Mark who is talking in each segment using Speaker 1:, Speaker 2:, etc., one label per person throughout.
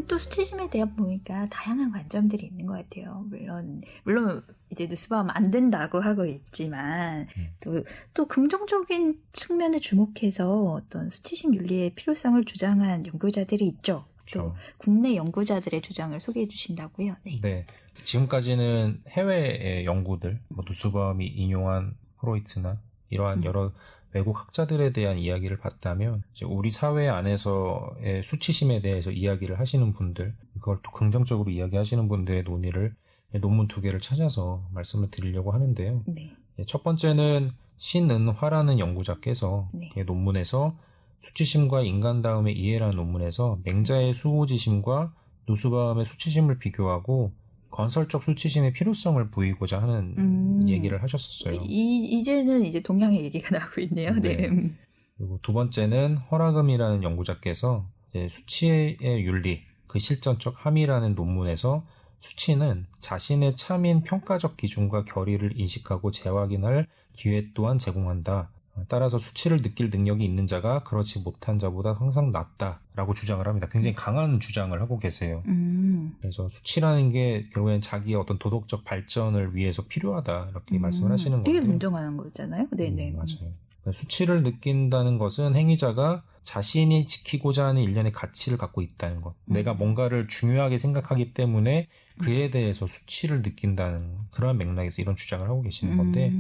Speaker 1: 또 수치심에 대한 보니까 다양한 관점들이 있는 것 같아요. 물론 이제 누스바움 안 된다고 하고 있지만 또 긍정적인 측면에 주목해서 어떤 수치심 윤리의 필요성을 주장한 연구자들이 있죠. 또 국내 연구자들의 주장을 소개해 주신다고요. 네.
Speaker 2: 네. 지금까지는 해외의 연구들, 누스바움이 인용한 프로이트나 이러한 여러 외국 학자들에 대한 이야기를 봤다면 이제 우리 사회 안에서의 수치심에 대해서 이야기를 하시는 분들, 그걸 또 긍정적으로 이야기하시는 분들의 논의를 논문 2개를 찾아서 말씀을 드리려고 하는데요.
Speaker 1: 네.
Speaker 2: 첫 번째는 신은화라는 연구자께서 논문에서 수치심과 인간다움의 이해라는 논문에서 맹자의 수호지심과 누스바움의 수치심을 비교하고 건설적 수치심의 필요성을 보이고자 하는 얘기를 하셨었어요.
Speaker 1: 이제는 이제 동양의 얘기가 나오고 있네요. 네.
Speaker 2: 그리고 2번째는 허라금이라는 연구자께서 이제 수치의 윤리, 그 실전적 함이라는 논문에서 수치는 자신의 참인 평가적 기준과 결의를 인식하고 재확인할 기회 또한 제공한다. 따라서 수치를 느낄 능력이 있는 자가 그렇지 못한 자보다 항상 낫다라고 주장을 합니다. 굉장히 강한 주장을 하고 계세요. 그래서 수치라는 게 결국엔 자기의 어떤 도덕적 발전을 위해서 필요하다 이렇게 말씀을 하시는 건데요.
Speaker 1: 되게 공정한 거잖아요. 네네.
Speaker 2: 맞아요. 수치를 느낀다는 것은 행위자가 자신이 지키고자 하는 일련의 가치를 갖고 있다는 것. 내가 뭔가를 중요하게 생각하기 때문에 그에 대해서 수치를 느낀다는 그런 맥락에서 이런 주장을 하고 계시는 건데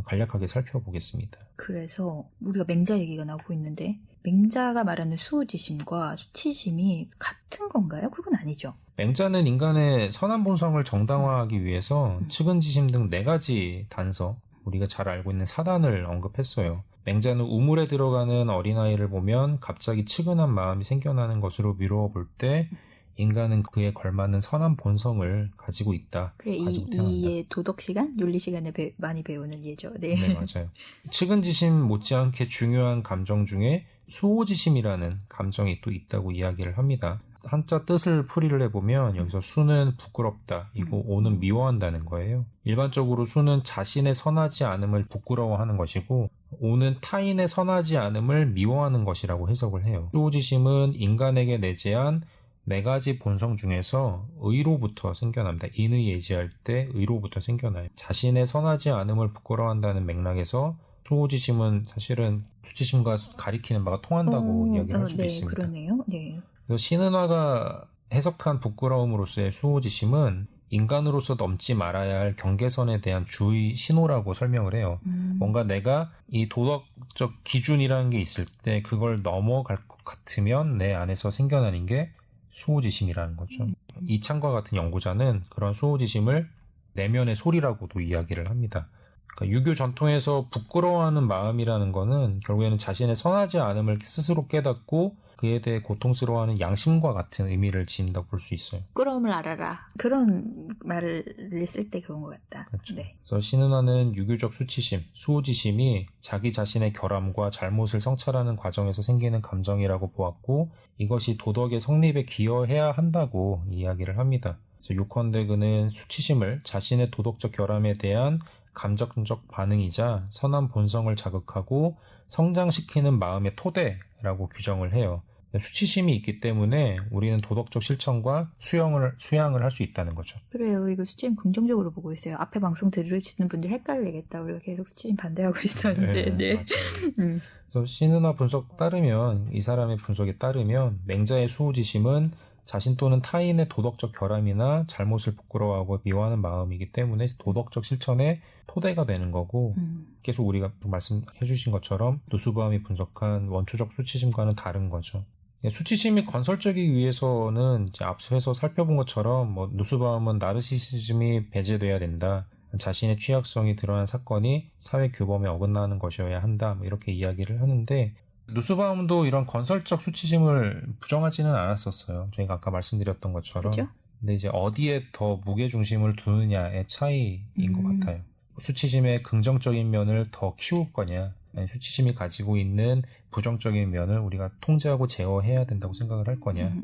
Speaker 2: 간략하게 살펴보겠습니다.
Speaker 1: 그래서 우리가 맹자 얘기가 나오고 있는데 맹자가 말하는 수호지심과 수치심이 같은 건가요? 그건 아니죠.
Speaker 2: 맹자는 인간의 선한 본성을 정당화하기 위해서 측은지심 등 4가지 단서, 우리가 잘 알고 있는 사단을 언급했어요. 맹자는 우물에 들어가는 어린아이를 보면 갑자기 측은한 마음이 생겨나는 것으로 미루어 볼 때 인간은 그에 걸맞는 선한 본성을 가지고 있다.
Speaker 1: 그래, 이의 도덕 시간, 윤리 시간에 많이 배우는 예죠. 네.
Speaker 2: 네, 맞아요. 측은지심 못지않게 중요한 감정 중에 수호지심이라는 감정이 또 있다고 이야기를 합니다. 한자 뜻을 풀이를 해보면 여기서 수는 부끄럽다, 이고 오는 미워한다는 거예요. 일반적으로 수는 자신의 선하지 않음을 부끄러워하는 것이고 오는 타인의 선하지 않음을 미워하는 것이라고 해석을 해요. 수호지심은 인간에게 내재한 4가지 본성 중에서 의로부터 생겨납니다. 인의 예지할 때 의로부터 생겨나요. 자신의 선하지 않음을 부끄러워한다는 맥락에서 수호지심은 사실은 수치심과 가리키는 바가 통한다고 이야기를 할 수도 있습니다.
Speaker 1: 그러네요. 네.
Speaker 2: 그래서 신은화가 해석한 부끄러움으로서의 수호지심은 인간으로서 넘지 말아야 할 경계선에 대한 주의 신호라고 설명을 해요. 뭔가 내가 이 도덕적 기준이라는 게 있을 때 그걸 넘어갈 것 같으면 내 안에서 생겨나는 게 수호지심이라는 거죠. 이창과 같은 연구자는 그런 수호지심을 내면의 소리라고도 이야기를 합니다. 그러니까 유교 전통에서 부끄러워하는 마음이라는 거는 결국에는 자신의 선하지 않음을 스스로 깨닫고 그에 대해 고통스러워하는 양심과 같은 의미를 지닌다고 볼 수 있어요.
Speaker 1: 부끄러움을 알아라. 그런 말을 쓸 때 그런 것 같다.
Speaker 2: 그렇죠.
Speaker 1: 네.
Speaker 2: 그래서 신은화는 유교적 수치심, 수호지심이 자기 자신의 결함과 잘못을 성찰하는 과정에서 생기는 감정이라고 보았고 이것이 도덕의 성립에 기여해야 한다고 이야기를 합니다. 그래서 요컨대 그는 수치심을 자신의 도덕적 결함에 대한 감정적 반응이자 선한 본성을 자극하고 성장시키는 마음의 토대라고 규정을 해요. 수치심이 있기 때문에 우리는 도덕적 실천과 수양을 할 수 있다는 거죠.
Speaker 1: 그래요. 이거 수치심 긍정적으로 보고 있어요. 앞에 방송 들으시는 분들 헷갈리겠다. 우리가 계속 수치심 반대하고 있었는데. 네.
Speaker 2: 맞아요. 그래서 신은화 분석 따르면 이 사람의 분석에 따르면 맹자의 수호지심은 자신 또는 타인의 도덕적 결함이나 잘못을 부끄러워하고 미워하는 마음이기 때문에 도덕적 실천의 토대가 되는 거고 계속 우리가 말씀해 주신 것처럼 누스바움이 분석한 원초적 수치심과는 다른 거죠. 수치심이 건설적이기 위해서는 이제 앞서서 살펴본 것처럼 누스바움은 나르시시즘이 배제돼야 된다. 자신의 취약성이 드러난 사건이 사회 규범에 어긋나는 것이어야 한다. 이렇게 이야기를 하는데 누스바움도 이런 건설적 수치심을 부정하지는 않았었어요. 저희가 아까 말씀드렸던 것처럼.
Speaker 1: 그렇죠?
Speaker 2: 근데 이제 어디에 더 무게중심을 두느냐의 차이인 것 같아요. 수치심의 긍정적인 면을 더 키울 거냐, 아니 수치심이 가지고 있는 부정적인 면을 우리가 통제하고 제어해야 된다고 생각을 할 거냐,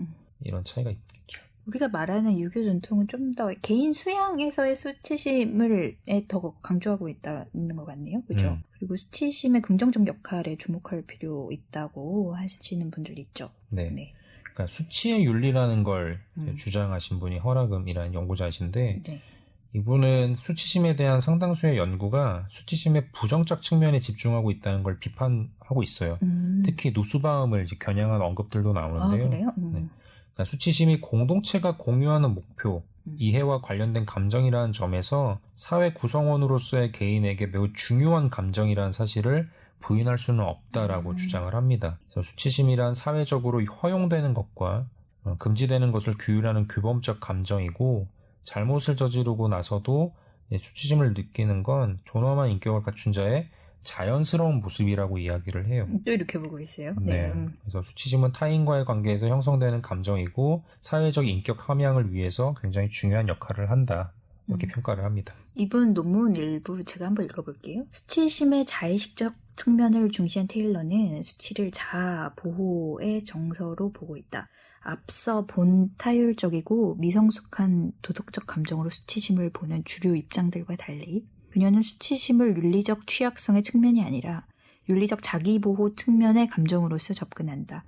Speaker 2: 이런 차이가 있겠죠.
Speaker 1: 우리가 말하는 유교 전통은 좀 더 개인 수양에서의 수치심을 더 강조하고 있는 것 같네요. 그죠? 그리고 수치심의 긍정적 역할에 주목할 필요 있다고 하시는 분들 있죠.
Speaker 2: 네. 그러니까 수치의 윤리라는 걸 주장하신 분이 허라금이라는 연구자이신데
Speaker 1: 네.
Speaker 2: 이분은 수치심에 대한 상당수의 연구가 수치심의 부정적 측면에 집중하고 있다는 걸 비판하고 있어요. 특히 누스바움을 이제 겨냥한 언급들도 나오는데요.
Speaker 1: 아, 그래요?
Speaker 2: 네. 그러니까 수치심이 공동체가 공유하는 목표, 이해와 관련된 감정이라는 점에서 사회 구성원으로서의 개인에게 매우 중요한 감정이라는 사실을 부인할 수는 없다라고 주장을 합니다. 그래서 수치심이란 사회적으로 허용되는 것과 금지되는 것을 규율하는 규범적 감정이고 잘못을 저지르고 나서도 수치심을 느끼는 건 존엄한 인격을 갖춘 자의 자연스러운 모습이라고 이야기를 해요.
Speaker 1: 또 이렇게 보고 있어요.
Speaker 2: 네. 그래서 수치심은 타인과의 관계에서 형성되는 감정이고 사회적 인격 함양을 위해서 굉장히 중요한 역할을 한다. 이렇게 평가를 합니다.
Speaker 1: 이분 논문 일부 제가 한번 읽어볼게요. 수치심의 자의식적 측면을 중시한 테일러는 수치를 자아 보호의 정서로 보고 있다. 앞서 본타율적이고 미성숙한 도덕적 감정으로 수치심을 보는 주류 입장들과 달리 그녀는 수치심을 윤리적 취약성의 측면이 아니라 윤리적 자기보호 측면의 감정으로서 접근한다.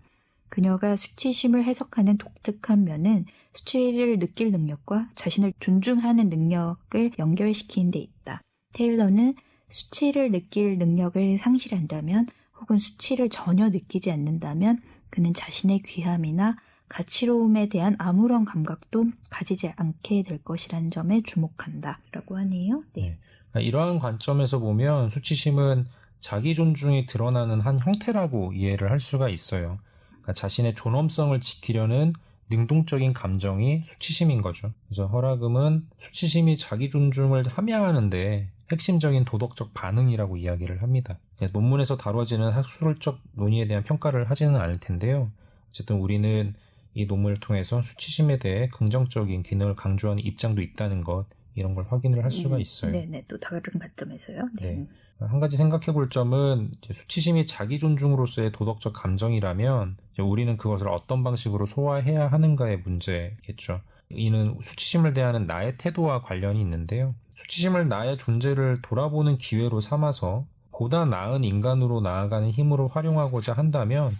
Speaker 1: 그녀가 수치심을 해석하는 독특한 면은 수치를 느낄 능력과 자신을 존중하는 능력을 연결시키는 데 있다. 테일러는 수치를 느낄 능력을 상실한다면 혹은 수치를 전혀 느끼지 않는다면 그는 자신의 귀함이나 가치로움에 대한 아무런 감각도 가지지 않게 될 것이라는 점에 주목한다. 라고 하네요. 네.
Speaker 2: 이러한 관점에서 보면 수치심은 자기 존중이 드러나는 한 형태라고 이해를 할 수가 있어요. 그러니까 자신의 존엄성을 지키려는 능동적인 감정이 수치심인 거죠. 그래서 허라금은 수치심이 자기 존중을 함양하는데 핵심적인 도덕적 반응이라고 이야기를 합니다. 논문에서 다뤄지는 학술적 논의에 대한 평가를 하지는 않을 텐데요. 어쨌든 우리는 이 논문을 통해서 수치심에 대해 긍정적인 기능을 강조하는 입장도 있다는 것, 이런 걸 확인을 할 수가 있어요.
Speaker 1: 네네, 또 다른 관점에서요. 네.
Speaker 2: 네. 한 가지 생각해 볼 점은 수치심이 자기 존중으로서의 도덕적 감정이라면 우리는 그것을 어떤 방식으로 소화해야 하는가의 문제겠죠. 이는 수치심을 대하는 나의 태도와 관련이 있는데요. 수치심을 나의 존재를 돌아보는 기회로 삼아서 보다 나은 인간으로 나아가는 힘으로 활용하고자 한다면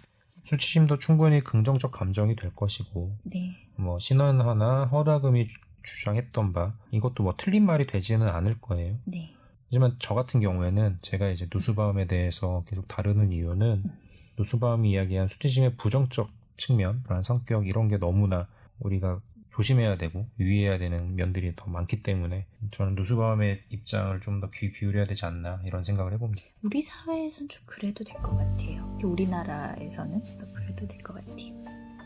Speaker 2: 수치심도 충분히 긍정적 감정이 될 것이고
Speaker 1: 네.
Speaker 2: 신원하나 허라금이 주장했던 바 이것도 틀린 말이 되지는 않을 거예요.
Speaker 1: 네.
Speaker 2: 하지만 저 같은 경우에는 제가 이제 누스바움에 대해서 계속 다루는 이유는 누스바움이 이야기한 수치심의 부정적 측면, 그런 성격 이런 게 너무나 우리가 조심해야 되고 유의해야 되는 면들이 더 많기 때문에 저는 누스바움의 입장을 좀 더 귀 기울여야 되지 않나 이런 생각을 해봅니다.
Speaker 1: 우리 사회에서는 좀 그래도 될 것 같아요. 우리나라에서는 또 그래도 될 것 같아요.